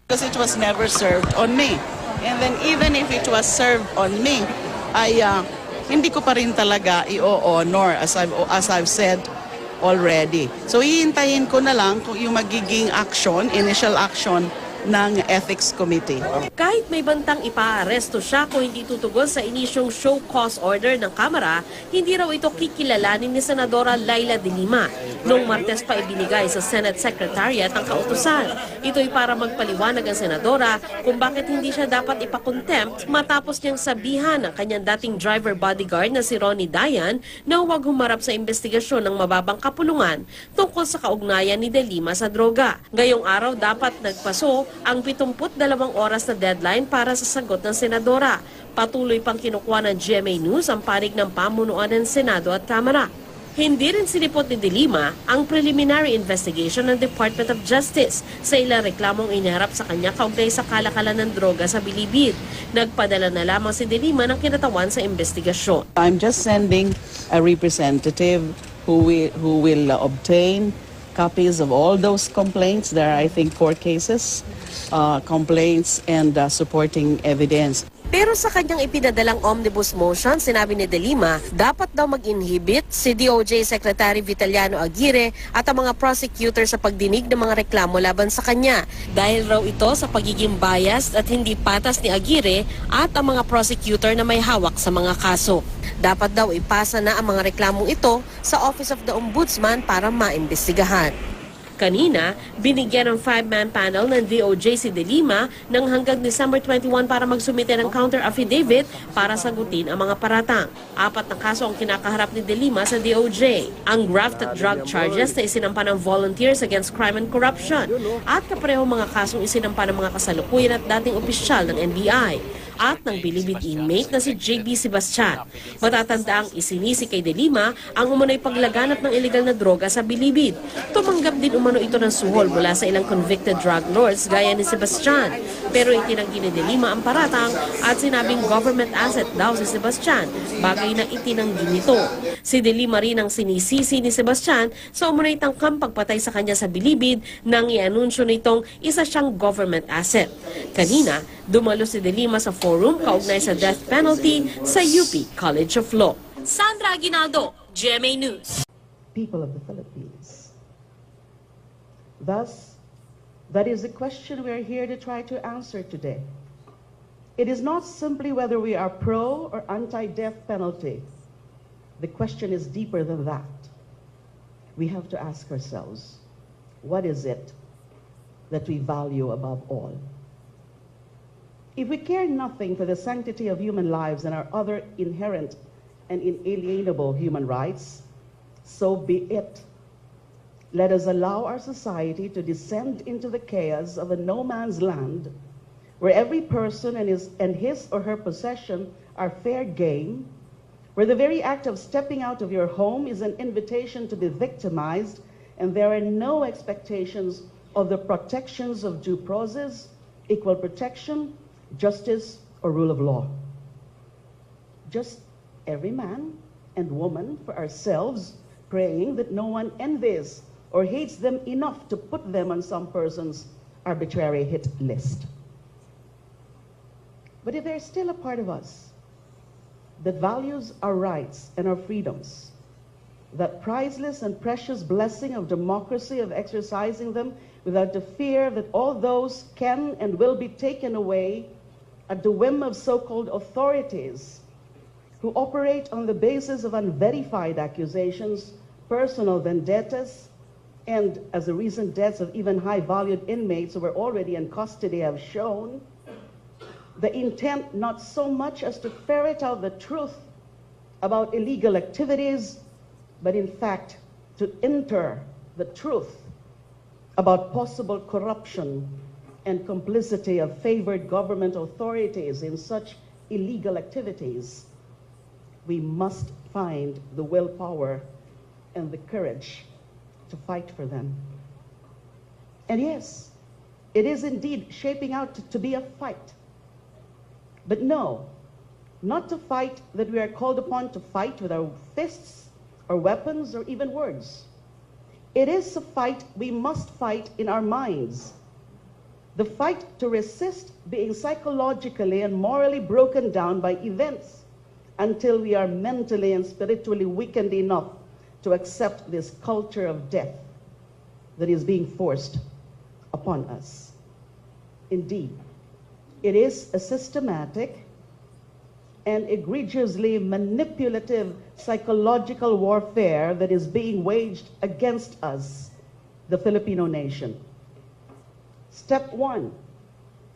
Because it was never served on me. And then even if it was served on me, hindi ko pa rin talaga i-honor as I've said already. So hihintayin ko na lang kung yung magiging action, initial action ng Ethics Committee. Kahit may bantang ipaaresto siya kung hindi tutugon sa inisyong show cause order ng Kamara, hindi raw ito kikilalanin ni Senadora Leila De Lima. Noong Martes pa ibinigay sa Senate Secretariat ang kautusan. Ito'y para magpaliwanag ang Senadora kung bakit hindi siya dapat ipakontempt matapos niyang sabihan ng kanyang dating driver bodyguard na si Ronnie Dayan na huwag humarap sa investigasyon ng mababang kapulungan tungkol sa kaugnayan ni De Lima sa droga. Ngayong araw dapat nagpaso ang 72 oras na deadline para sa sagot ng Senadora. Patuloy pang kinukuha ng GMA News ang panig ng pamunuan ng Senado at Kamara. Hindi rin sinipot ni De Lima ang preliminary investigation ng Department of Justice sa ilang reklamong iniharap sa kanya kaugnay sa kalakalan ng droga sa Bilibid. Nagpadala na lamang si De Lima ng kinatawan sa investigasyon. I'm just sending a representative who will obtain copies of all those complaints. There are, I think, 4 cases, complaints and supporting evidence. Pero sa kanyang ipinadalang omnibus motion, sinabi ni De Lima, dapat daw mag-inhibit si DOJ Secretary Vitaliano Aguirre at ang mga prosecutor sa pagdinig ng mga reklamo laban sa kanya. Dahil raw ito sa pagiging biased at hindi patas ni Aguirre at ang mga prosecutor na may hawak sa mga kaso. Dapat daw ipasa na ang mga reklamong ito sa Office of the Ombudsman para maimbestigahan. Kanina, binigyan ng 5-man panel ng DOJ si De Lima ng hanggang December 21 para magsumite ng counter-affidavit para sagutin ang mga paratang. 4 na kaso ang kinakaharap ni De Lima sa DOJ. Ang graft at drug charges na isinampa ng Volunteers Against Crime and Corruption at kaparehong mga kasong isinampa ng mga kasalukuyan at dating opisyal ng NBI at ng Bilibid inmate na si JB Sebastian. Matatandaang isinisi kay De Lima ang umunay paglaganap ng illegal na droga sa Bilibid. Tumanggap din umano ito ng suhol mula sa ilang convicted drug lords gaya ni Sebastian. Pero itinanggi ni De Lima ang paratang at sinabing government asset daw si Sebastian, bagay na itinanggi nito. Si De Lima rin ang sinisisi ni Sebastian sa umunay tangkang pagpatay sa kanya sa Bilibid nang i-anunsyo nitong isa siyang government asset. Kanina, dumalo si De Lima sa forum kaugnay sa death penalty sa UP College of Law. Sandra Aguinaldo, GMA News. People of the Philippines. Thus, that is the question we are here to try to answer today. It is not simply whether we are pro or anti-death penalty. The question is deeper than that. We have to ask ourselves, what is it that we value above all? If we care nothing for the sanctity of human lives and our other inherent and inalienable human rights, so be it. Let us allow our society to descend into the chaos of a no-man's land where every person and his or her possession are fair game, where the very act of stepping out of your home is an invitation to be victimized, and there are no expectations of the protections of due process, equal protection, justice, or rule of law. Just every man and woman for ourselves, praying that no one envies or hates them enough to put them on some person's arbitrary hit list. But if there's still a part of us that values our rights and our freedoms, that priceless and precious blessing of democracy, of exercising them without the fear that all those can and will be taken away at the whim of so-called authorities who operate on the basis of unverified accusations, personal vendettas, and as the recent deaths of even high-valued inmates who were already in custody have shown, the intent not so much as to ferret out the truth about illegal activities, but in fact to enter the truth about possible corruption and complicity of favored government authorities in such illegal activities. We must find the willpower and the courage to fight for them. And yes, it is indeed shaping out to be a fight. But no, not to fight that we are called upon to fight with our fists or weapons or even words. It is a fight we must fight in our minds. the fight to resist being psychologically and morally broken down by events until we are mentally and spiritually weakened enough to accept this culture of death that is being forced upon us. Indeed, it is a systematic and egregiously manipulative psychological warfare that is being waged against us, the Filipino nation. Step one,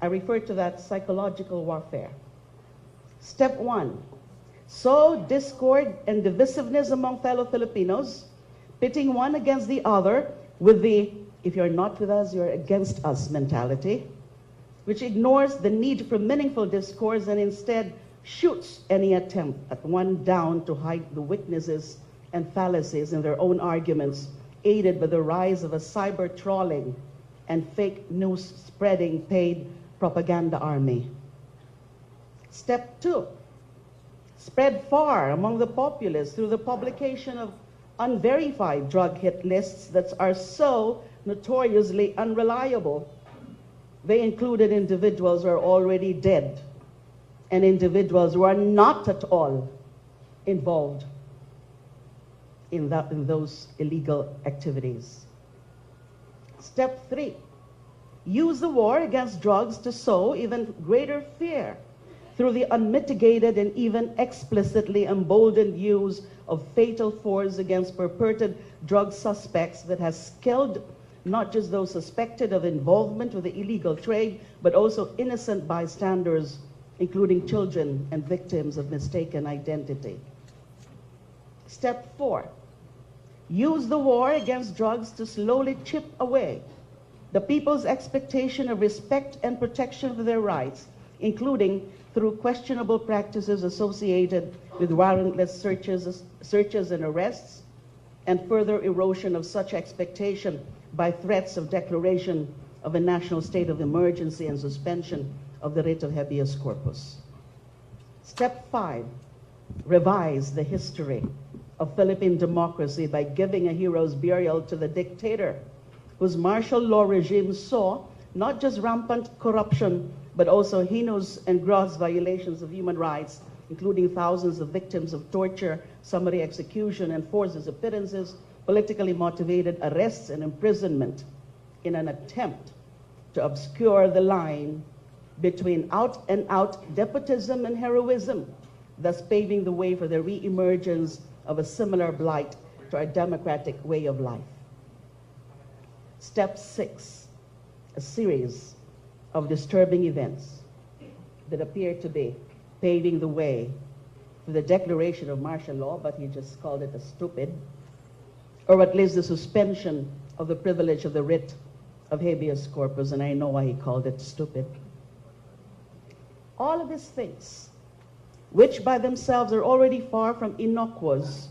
I refer to that psychological warfare. Step one, sow discord and divisiveness among fellow Filipinos, pitting one against the other with the, if you're not with us, you're against us mentality, which ignores the need for meaningful discourse and instead shoots any attempt at one down to hide the weaknesses and fallacies in their own arguments, aided by the rise of a cyber trolling and fake news spreading paid propaganda army. Step two, spread far among the populace through the publication of unverified drug hit lists that are so notoriously unreliable. They included individuals who are already dead and individuals who are not at all involved in those illegal activities. Step three, use the war against drugs to sow even greater fear through the unmitigated and even explicitly emboldened use of fatal force against purported drug suspects that has killed not just those suspected of involvement with the illegal trade, but also innocent bystanders, including children and victims of mistaken identity. Step four, use the war against drugs to slowly chip away the people's expectation of respect and protection for their rights, including through questionable practices associated with warrantless searches and arrests, and further erosion of such expectation by threats of declaration of a national state of emergency and suspension of the writ of habeas corpus. Step five, revise the history of Philippine democracy by giving a hero's burial to the dictator whose martial law regime saw not just rampant corruption, but also heinous and gross violations of human rights, including thousands of victims of torture, summary execution, and forced disappearances, politically motivated arrests and imprisonment in an attempt to obscure the line between out-and-out despotism and heroism, thus paving the way for the re-emergence of a similar blight to our democratic way of life. Step six, a series of disturbing events that appear to be paving the way for the declaration of martial law, but he just called it a stupid, or at least the suspension of the privilege of the writ of habeas corpus, and I know why he called it stupid. All of these things, which by themselves are already far from innocuous,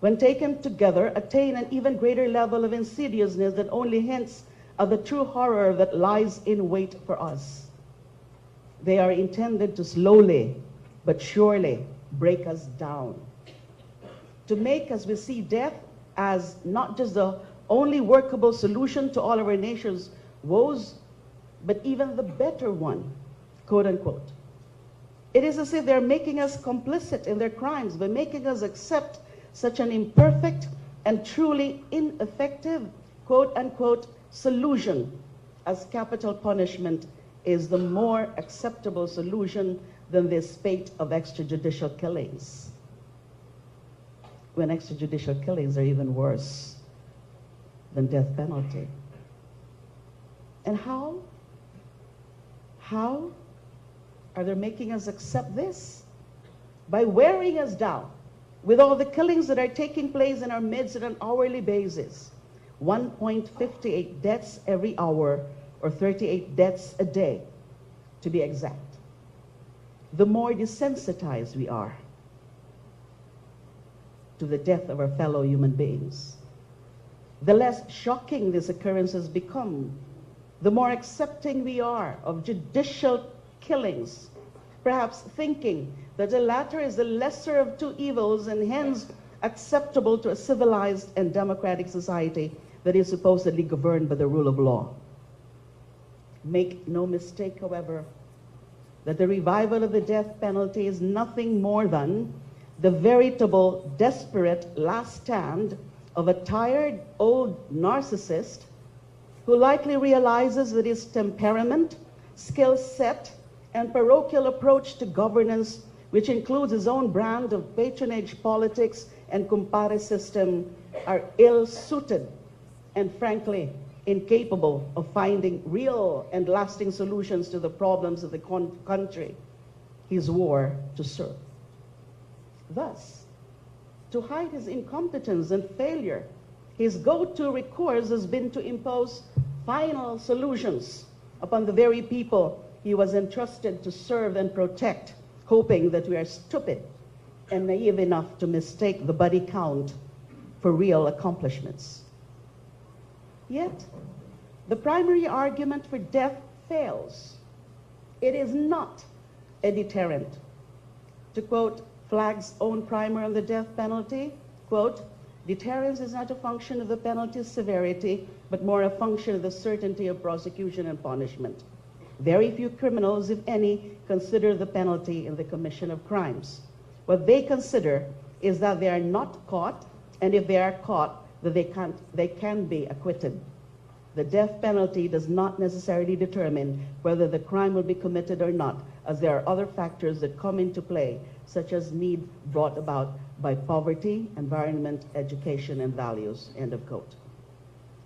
when taken together, attain an even greater level of insidiousness that only hints at the true horror that lies in wait for us. They are intended to slowly but surely break us down, to make us we see death as not just the only workable solution to all of our nation's woes, but even the better one, quote unquote. It is as if they're making us complicit in their crimes by making us accept such an imperfect and truly ineffective, quote unquote, solution as capital punishment is the more acceptable solution than this spate of extrajudicial killings, when extrajudicial killings are even worse than death penalty. And how are they making us accept this? By wearing us down with all the killings that are taking place in our midst on an hourly basis. 1.58 deaths every hour, or 38 deaths a day, to be exact. The more desensitized we are to the death of our fellow human beings, the less shocking these occurrences become, the more accepting we are of judicial killings, perhaps thinking that the latter is the lesser of two evils and hence acceptable to a civilized and democratic society that is supposedly governed by the rule of law. Make no mistake, however, that the revival of the death penalty is nothing more than the veritable, desperate last stand of a tired old narcissist who likely realizes that his temperament, skill set, and parochial approach to governance, which includes his own brand of patronage politics and kumpare system, are ill-suited and frankly incapable of finding real and lasting solutions to the problems of the country he swore to serve. Thus, to hide his incompetence and failure, his go-to recourse has been to impose final solutions upon the very people he was entrusted to serve and protect, hoping that we are stupid and naive enough to mistake the body count for real accomplishments. Yet, the primary argument for death fails. It is not a deterrent. To quote Flagg's own primer on the death penalty, quote, "Deterrence is not a function of the penalty's severity, but more a function of the certainty of prosecution and punishment. Very few criminals, if any, consider the penalty in the commission of crimes. What they consider is that they are not caught, and if they are caught, that they can be acquitted. The death penalty does not necessarily determine whether the crime will be committed or not, as there are other factors that come into play, such as need brought about by poverty, environment, education, and values," end of quote.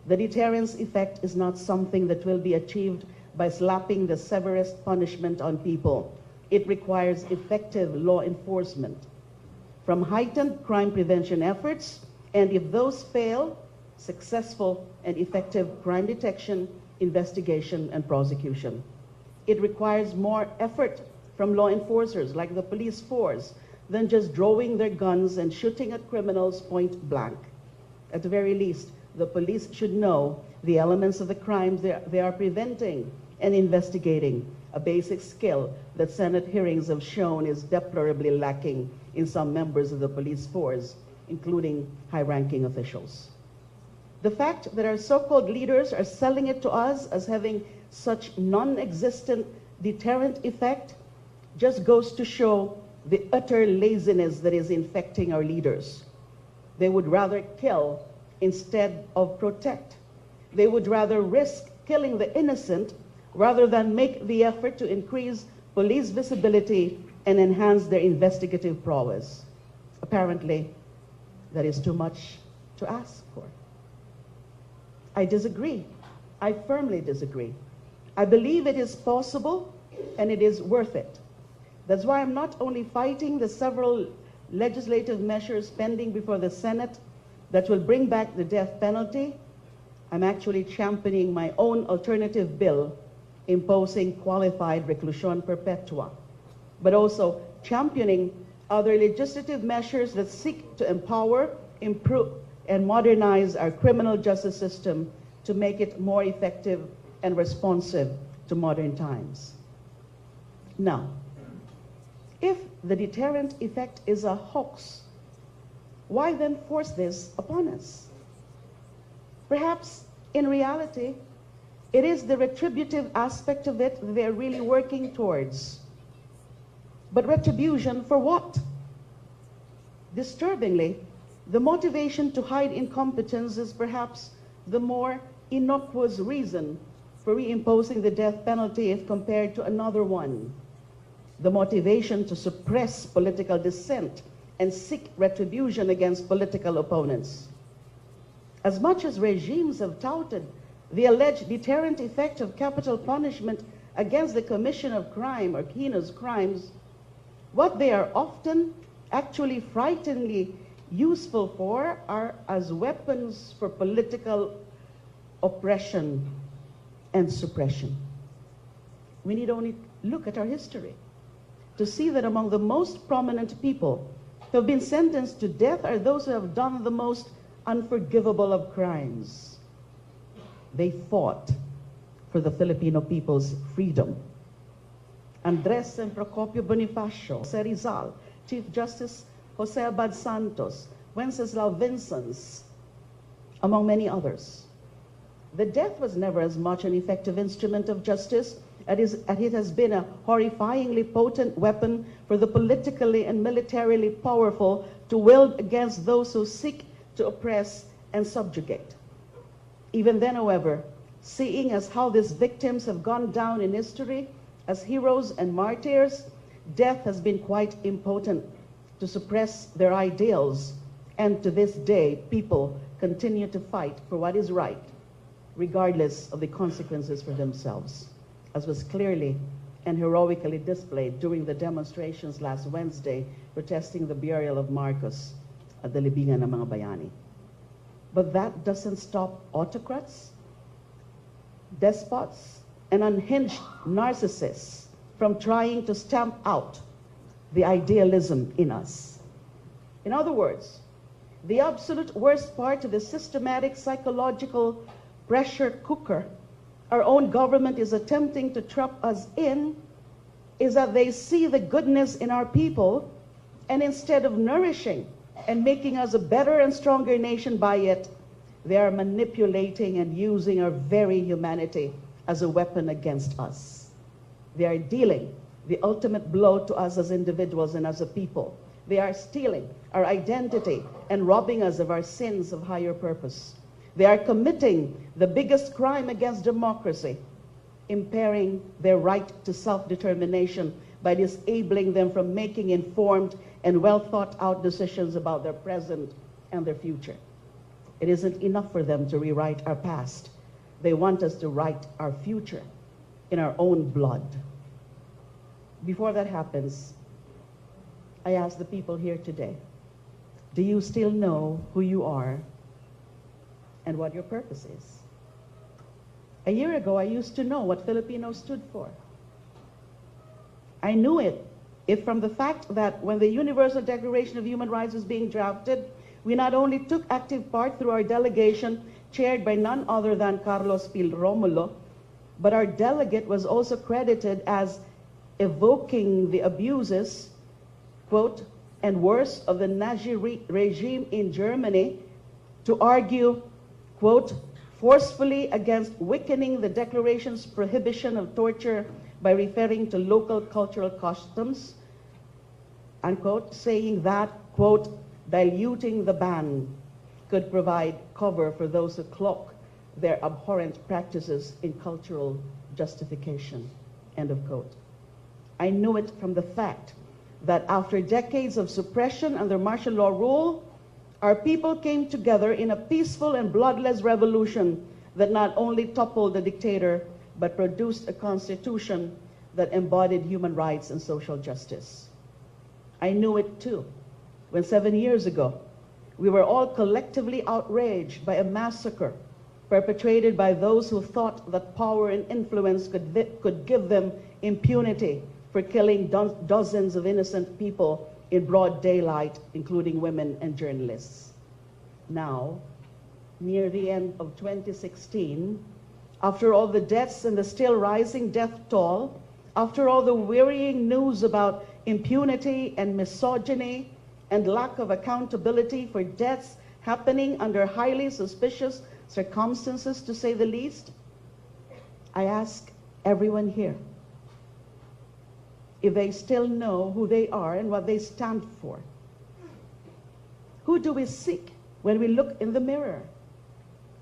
The deterrence effect is not something that will be achieved by slapping the severest punishment on people. It requires effective law enforcement, from heightened crime prevention efforts, and if those fail, successful and effective crime detection, investigation, and prosecution. It requires more effort from law enforcers like the police force than just drawing their guns and shooting at criminals point blank. At the very least, the police should know the elements of the crimes they are preventing and investigating, a basic skill that Senate hearings have shown is deplorably lacking in some members of the police force, including high-ranking officials. The fact that our so-called leaders are selling it to us as having such non-existent deterrent effect just goes to show the utter laziness that is infecting our leaders. They would rather kill instead of protect. They would rather risk killing the innocent rather than make the effort to increase police visibility and enhance their investigative prowess. Apparently, that is too much to ask for. I disagree. I firmly disagree. I believe it is possible and it is worth it. That's why I'm not only fighting the several legislative measures pending before the Senate that will bring back the death penalty, I'm actually championing my own alternative bill imposing qualified reclusion perpetua, but also championing other legislative measures that seek to empower, improve, and modernize our criminal justice system to make it more effective and responsive to modern times. Now, if the deterrent effect is a hoax, why then force this upon us? Perhaps, in reality, it is the retributive aspect of it that they're really working towards. But retribution for what? Disturbingly, the motivation to hide incompetence is perhaps the more innocuous reason for reimposing the death penalty if compared to another one. The motivation to suppress political dissent and seek retribution against political opponents. As much as regimes have touted the alleged deterrent effect of capital punishment against the commission of crime or heinous crimes, what they are often actually frighteningly useful for are as weapons for political oppression and suppression. We need only look at our history to see that among the most prominent people who have been sentenced to death are those who have done the most unforgivable of crimes. They fought for the Filipino people's freedom. Andres and Procopio Bonifacio, Jose Rizal, Chief Justice Jose Abad Santos, Wenceslao Vincens, among many others. The death was never as much an effective instrument of justice as it has been a horrifyingly potent weapon for the politically and militarily powerful to wield against those who seek to oppress and subjugate. Even then, however, seeing as how these victims have gone down in history as heroes and martyrs, death has been quite impotent to suppress their ideals, and to this day, people continue to fight for what is right, regardless of the consequences for themselves, as was clearly and heroically displayed during the demonstrations last Wednesday protesting the burial of Marcos at the libingan ng mga bayani. But that doesn't stop autocrats, despots, and unhinged narcissists from trying to stamp out the idealism in us. In other words, the absolute worst part of the systematic psychological pressure cooker our own government is attempting to trap us in is that they see the goodness in our people, and instead of nourishing and making us a better and stronger nation by it, they are manipulating and using our very humanity as a weapon against us. They are dealing the ultimate blow to us as individuals and as a people. They are stealing our identity and robbing us of our sins of higher purpose. They are committing the biggest crime against democracy, impairing their right to self-determination by disabling them from making informed and well-thought-out decisions about their present and their future. It isn't enough for them to rewrite our past. They want us to write our future in our own blood. Before that happens, I ask the people here today, do you still know who you are and what your purpose is? A year ago, I used to know what Filipinos stood for. I knew it if from the fact that when the Universal Declaration of Human Rights was being drafted, we not only took active part through our delegation chaired by none other than Carlos Pil Romulo, but our delegate was also credited as evoking the abuses, quote, and worse of the Nazi regime in Germany to argue, quote, forcefully against weakening the declaration's prohibition of torture by referring to local cultural customs, unquote, saying that, quote, diluting the ban could provide cover for those who cloak their abhorrent practices in cultural justification, end of quote. I knew it from the fact that after decades of suppression under martial law rule, our people came together in a peaceful and bloodless revolution that not only toppled the dictator, but produced a constitution that embodied human rights and social justice. I knew it too when 7 years ago, we were all collectively outraged by a massacre perpetrated by those who thought that power and influence could give them impunity for killing dozens of innocent people in broad daylight, including women and journalists. Now, near the end of 2016, after all the deaths and the still rising death toll, after all the wearying news about impunity and misogyny and lack of accountability for deaths happening under highly suspicious circumstances, to say the least, I ask everyone here if they still know who they are and what they stand for. Who do we seek when we look in the mirror?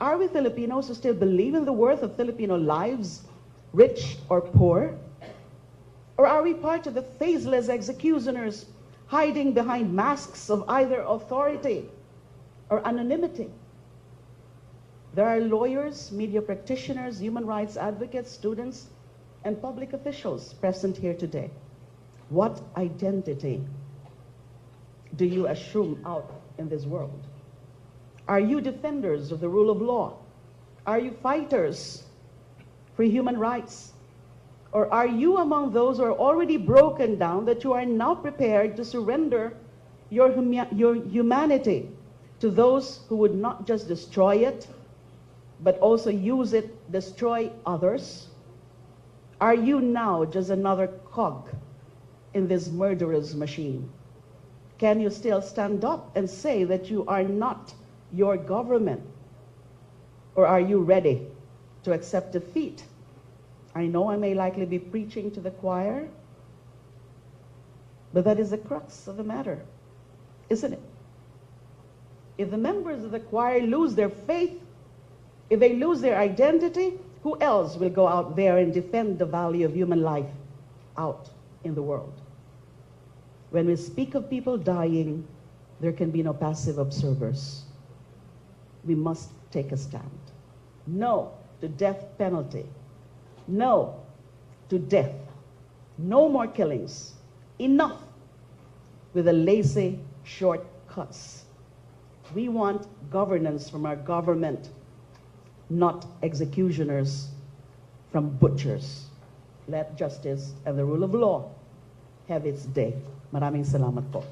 Are we Filipinos who still believe in the worth of Filipino lives, rich or poor? Or are we part of the faceless executioners hiding behind masks of either authority or anonymity? There are lawyers, media practitioners, human rights advocates, students, and public officials present here today. What identity do you assume out in this world? Are you defenders of the rule of law? Are you fighters for human rights? Or are you among those who are already broken down that you are now prepared to surrender your humanity to those who would not just destroy it, but also use it, destroy others? Are you now just another cog in this murderous machine? Can you still stand up and say that you are not your government? Or are you ready to accept defeat. I know I may likely be preaching to the choir, but that is the crux of the matter, isn't it? If the members of the choir lose their faith, if they lose their identity, who else will go out there and defend the value of human life out in the world? When we speak of people dying, there can be no passive observers. We must take a stand. No to death penalty. No to death. No more killings. Enough with the lazy shortcuts. We want governance from our government, not executioners from butchers. Let justice and the rule of law have its day. Maraming salamat po.